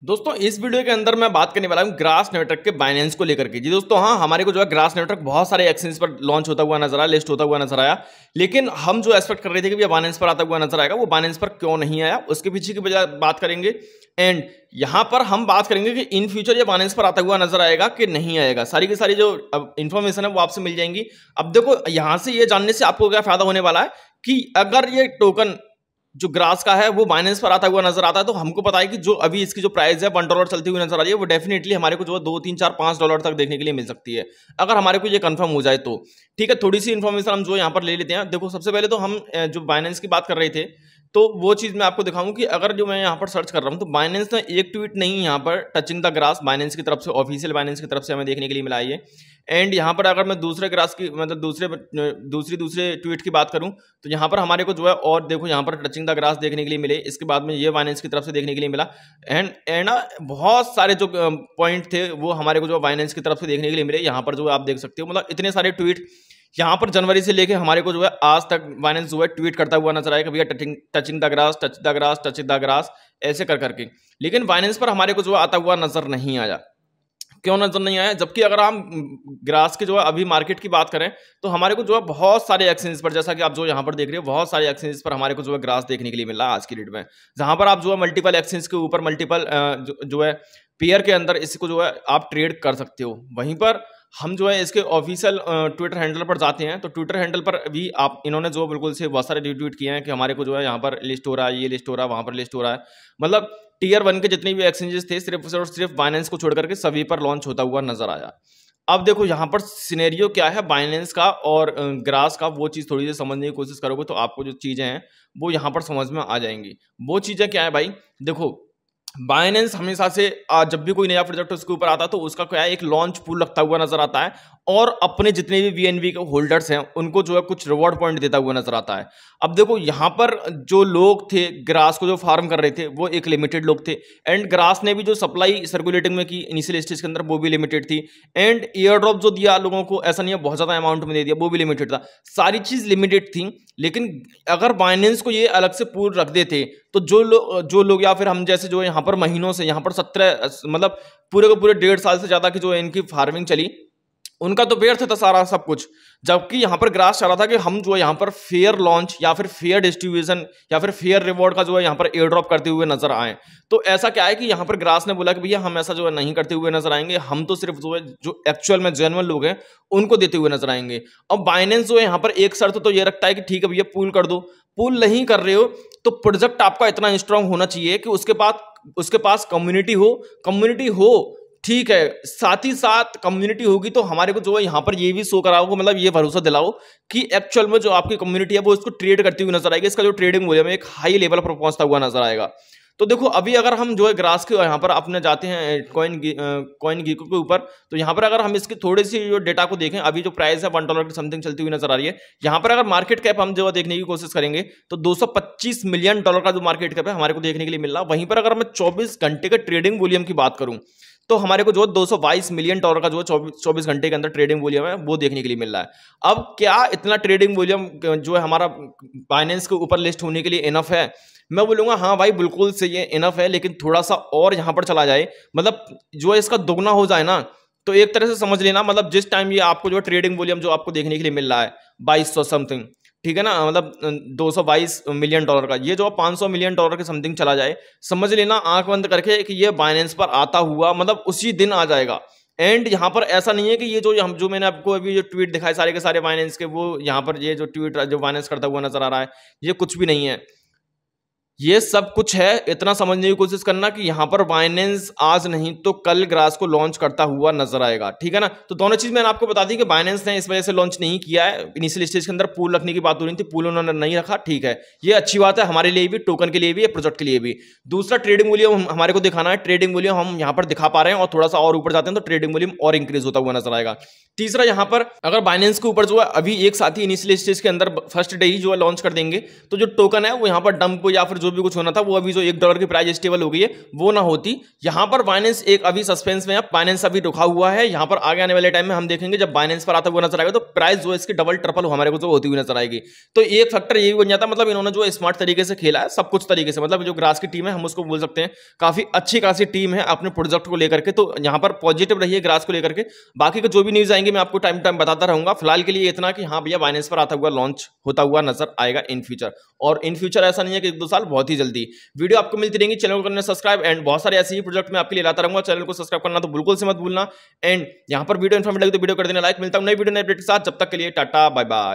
दोस्तों इस वीडियो के अंदर मैं बात करने वाला हूँ ग्रास नेटवर्क के बाइनेंस को लेकर के। जी दोस्तों, हाँ, हमारे को जो है ग्रास नेटवर्क बहुत सारे एक्सचेंज पर लॉन्च होता हुआ नजर आया, लिस्ट होता हुआ नजर आया। लेकिन हम जो एक्सपेक्ट कर रहे थे कि ये बाइनेंस पर आता हुआ नजर आएगा, वो बाइनेंस पर क्यों नहीं आया, उसके पीछे की वजह बात करेंगे। एंड यहाँ पर हम बात करेंगे कि इन फ्यूचर ये बाइनेंस पर आता हुआ नजर आएगा कि नहीं आएगा। सारी की सारी जो इन्फॉर्मेशन है वो आपसे मिल जाएंगी। अब देखो, यहाँ से ये जानने से आपको क्या फायदा होने वाला है कि अगर ये टोकन जो ग्रास का है वो बाइनेंस पर आता हुआ नजर आता है, तो हमको पता है कि जो अभी इसकी जो प्राइस है $1 चलती हुई नजर आ रही है, वो डेफिनेटली हमारे को जो है 2, 3, 4, $5 तक देखने के लिए मिल सकती है, अगर हमारे को ये कंफर्म हो जाए तो। ठीक है, थोड़ी सी इन्फॉर्मेशन हम जो यहाँ पर ले लेते हैं। देखो, सबसे पहले तो हम जो बाइनेंस की बात कर रहे थे, तो वो चीज मैं आपको दिखाऊं कि अगर जो मैं यहाँ पर सर्च कर रहा हूँ, तो बाइनेंस ने एक ट्वीट नहीं यहाँ पर टचिंग द ग्रास बाइनेंस की तरफ से, ऑफिशियल बाइनेंस की तरफ से हमें देखने के लिए मिला है। एंड यहाँ पर अगर मैं दूसरे ग्रास की मतलब दूसरे ट्वीट की बात करूं, तो यहाँ पर हमारे को जो है, और देखो यहाँ पर टचिंग द ग्रास देखने के लिए मिले, इसके बाद में ये बाइनेंस की तरफ से देखने के लिए मिला। एंड बहुत सारे जो पॉइंट थे वो हमारे को जो बाइनेंस की तरफ से देखने के लिए मिले। यहाँ पर जो आप देख सकते हो, मतलब इतने सारे ट्वीट यहाँ पर जनवरी से लेके हमारे को जो है आज तक बाइनेंस जो है ट्वीट करता हुआ नजर आएगा, भैया touching the grass, touch the grass, touch the grass, ऐसे कर करके। लेकिन बाइनेंस पर हमारे को जो आता हुआ नजर नहीं आया। क्यों नजर नहीं आया? जबकि अगर हम ग्रास के जो है अभी मार्केट की बात करें, तो हमारे को जो है बहुत सारे एक्सचेंज पर, जैसा कि आप जो यहाँ पर देख रहे हो, बहुत सारे एक्सचेंज पर हमारे को जो है ग्रास देखने के लिए मिल रहा है आज की डेट में, जहां पर आप जो है मल्टीपल एक्सचेंज के ऊपर मल्टीपल जो है पेयर के अंदर इसको जो है आप ट्रेड कर सकते हो। वहीं पर हम जो है इसके ऑफिशियल ट्विटर हैंडल पर जाते हैं, तो ट्विटर हैंडल पर भी आप इन्होंने जो बिल्कुल से बहुत सारे रिट्वीट किए हैं कि हमारे को जो है यहाँ पर लिस्ट हो रहा है, ये लिस्ट हो रहा है, वहां पर लिस्ट हो रहा है। मतलब टीयर 1 के जितने भी एक्सचेंजेस थे, सिर्फ और सिर्फ बाइनेंस को छोड़ करके सभी पर लॉन्च होता हुआ नजर आया। अब देखो यहाँ पर सिनेरियो क्या है बाइनेंस का और ग्रास का, वो चीज़ थोड़ी सी समझने की कोशिश करोगे तो आपको जो चीज़ें हैं वो यहाँ पर समझ में आ जाएंगी। वो चीज़ें क्या है भाई? देखो, बाइनेंस हमेशा से जब भी कोई नया प्रोजेक्ट उसके ऊपर आता है, तो उसका क्या है, एक लॉन्च पूल रखता हुआ नजर आता है, और अपने जितने भी वीएनबी के होल्डर्स हैं उनको जो है कुछ रिवॉर्ड पॉइंट देता हुआ नजर आता है। अब देखो, यहाँ पर जो लोग थे ग्रास को जो फार्म कर रहे थे, वो एक लिमिटेड लोग थे। एंड ग्रास ने भी जो सप्लाई सर्कुलेटिंग में की इनिशियल स्टेज के अंदर, वो भी लिमिटेड थी। एंड एयर ड्रॉप जो दिया लोगों को, ऐसा नहीं है बहुत ज्यादा अमाउंट में दे दिया, वो भी लिमिटेड था। सारी चीज लिमिटेड थी। लेकिन अगर बाइनेंस को ये अलग से पूल रख देते, तो जो लोग या फिर हम जैसे जो यहाँ पर महीनों से, यहाँ पर 17 मतलब पूरे को पूरे 1.5 साल से ज्यादा की जो इनकी फार्मिंग चली, उनका तो व्यर्थ था सारा सब कुछ। जबकि यहाँ पर ग्रास चाह रहा था कि हम जो है यहाँ पर फेयर लॉन्च या फिर फेयर डिस्ट्रीब्यूशन या फिर फेयर रिवॉर्ड का जो है यहाँ पर एयर ड्रॉप करते हुए नजर आए। तो ऐसा क्या है कि यहाँ पर ग्रास ने बोला कि भैया हम ऐसा जो है नहीं करते हुए नजर आएंगे, हम तो सिर्फ जो है जो एक्चुअल में जेन्युइन लोग हैं उनको देते हुए नजर आएंगे। अब बाइनेंस जो है यहाँ पर एक शर्त तो ये रखता है कि ठीक है भैया पूल कर दो। पूल नहीं कर रहे हो तो प्रोजेक्ट आपका इतना स्ट्रांग होना चाहिए कि उसके पास कम्युनिटी हो। ठीक है, साथ ही साथ कम्युनिटी होगी तो हमारे को जो है यहाँ पर ये भी शो कराओ, मतलब ये भरोसा दिलाओ कि एक्चुअल में जो आपकी कम्युनिटी है वो इसको ट्रेड करती हुई नजर आएगी, इसका जो ट्रेडिंग वॉल्यूम है एक हाई लेवल पर पहुंचता हुआ नजर आएगा। तो देखो, अभी अगर हम जो है ग्रास के यहाँ पर अपने जाते हैं कॉइन गीको के ऊपर, तो यहाँ पर अगर हम इसके थोड़ी सी जो डेटा को देखें, अभी जो प्राइस है $1 की समथिंग चलती हुई नजर आ रही है। यहाँ पर अगर मार्केट कैप हम जो देखने की कोशिश करेंगे, तो $225 मिलियन का जो मार्केट कैप है हमारे को देखने के लिए मिल रहा है। वहीं पर अगर मैं 24 घंटे के ट्रेडिंग वॉल्यूम की बात करूं, तो हमारे को जो $222 मिलियन का जो 24 घंटे के अंदर ट्रेडिंग वॉल्यूम है वो देखने के लिए मिल रहा है। अब क्या इतना ट्रेडिंग वॉल्यूम जो है हमारा बाइनेंस के ऊपर लिस्ट होने के लिए इनफ है? मैं बोलूंगा हाँ भाई, बिल्कुल से ये इनफ है, लेकिन थोड़ा सा और यहाँ पर चला जाए, मतलब जो है इसका दोगुना हो जाए ना, तो एक तरह से समझ लेना, मतलब जिस टाइम ये आपको जो ट्रेडिंग वॉल्यूम जो आपको देखने के लिए मिल रहा है 2200 समथिंग, ठीक है ना, मतलब $222 मिलियन का, ये जो $500 मिलियन के समथिंग चला जाए, समझ लेना आंख बंद करके कि ये बाइनेंस पर आता हुआ मतलब उसी दिन आ जाएगा। एंड यहाँ पर ऐसा नहीं है कि ये जो मैंने आपको अभी जो ट्वीट दिखाए सारे के सारे बाइनेंस के, वो यहाँ पर ये जो ट्वीट जो बाइनेंस करता हुआ नजर आ रहा है, ये कुछ भी नहीं है, ये सब कुछ है। इतना समझने की कोशिश करना कि यहाँ पर बाइनेंस आज नहीं तो कल ग्रास को लॉन्च करता हुआ नजर आएगा, ठीक है ना। तो दोनों चीज मैंने आपको बता दी कि बाइनेंस ने इस वजह से लॉन्च नहीं किया है। इनिशियल स्टेज के अंदर पूल रखने की बात हो रही थी, पूल उन्होंने नहीं रखा, ठीक है, ये अच्छी बात है हमारे लिए भी, टोकन के लिए भी, प्रोजेक्ट के लिए भी। दूसरा, ट्रेडिंग वॉल्यूम हमारे को दिखाना है, ट्रेडिंग वॉल्यूम हम यहाँ पर दिखा पा रहे हैं, और थोड़ा सा और ऊपर जाते हैं तो ट्रेडिंग वॉल्यूम और इंक्रीज होता हुआ नजर आएगा। तीसरा, यहाँ पर अगर बाइनेंस के ऊपर जो है अभी एक साथ ही इनिशियल स्टेज के अंदर फर्स्ट डे ही जो है लॉन्च कर देंगे, तो जो टोकन है वो यहाँ पर डंप या फिर जो भी कुछ होना था वो अभी जो $1 की प्राइस स्टेबल हो गई है वो ना होती। यहाँ पर बाइनेंस एक अभी सस्पेंस में है, बाइनेंस अभी रुका हुआ है। यहाँ पर आगे आने वाले टाइम में हम देखेंगे जब बाइनेंस पर आता हुआ नजर आएगा तो प्राइस जो इसकी डबल ट्रिपल हमारे को जो होती हुई नजर आएगी। तो एक फैक्टर ये भी बन जाता है, मतलब इन्होंने जो स्मार्ट तरीके से खेला है सब कुछ तरीके से, मतलब जो ग्रास की टीम है हम उसको बोल सकते हैं काफी अच्छी खासी टीम है अपने प्रोजेक्ट को लेकर के। तो यहाँ पर पॉजिटिव रहिए ग्रास को लेकर के। बाकी का जो भी न्यूज आएंगे मैं आपको टाइम टाइम बताता रहूंगा। फिलहाल के लिए इतना कि हाँ भैया बाइनेंस पर आता हुआ लॉन्च होता हुआ नजर आएगा इन फ्यूचर, और इन फ्यूचर ऐसा नहीं है कि 1-2 साल, बहुत ही जल्दी वीडियो आपको मिलती रहेंगी। चैनल को करना सब्सक्राइब, एंड बहुत सारे ऐसे ही प्रोजेक्ट मैं आपके लिए लाता रहूंगा। चैनल को सब्सक्राइब करना तो बिल्कुल से मत भूलना। एंड यहाँ पर वीडियो इन्फॉर्मेटिव लगे तो वीडियो कर देना लाइक। मिलता हूं नई वीडियो नए अपडेट के साथ, जब तक के लिए टाटा बाय बाय।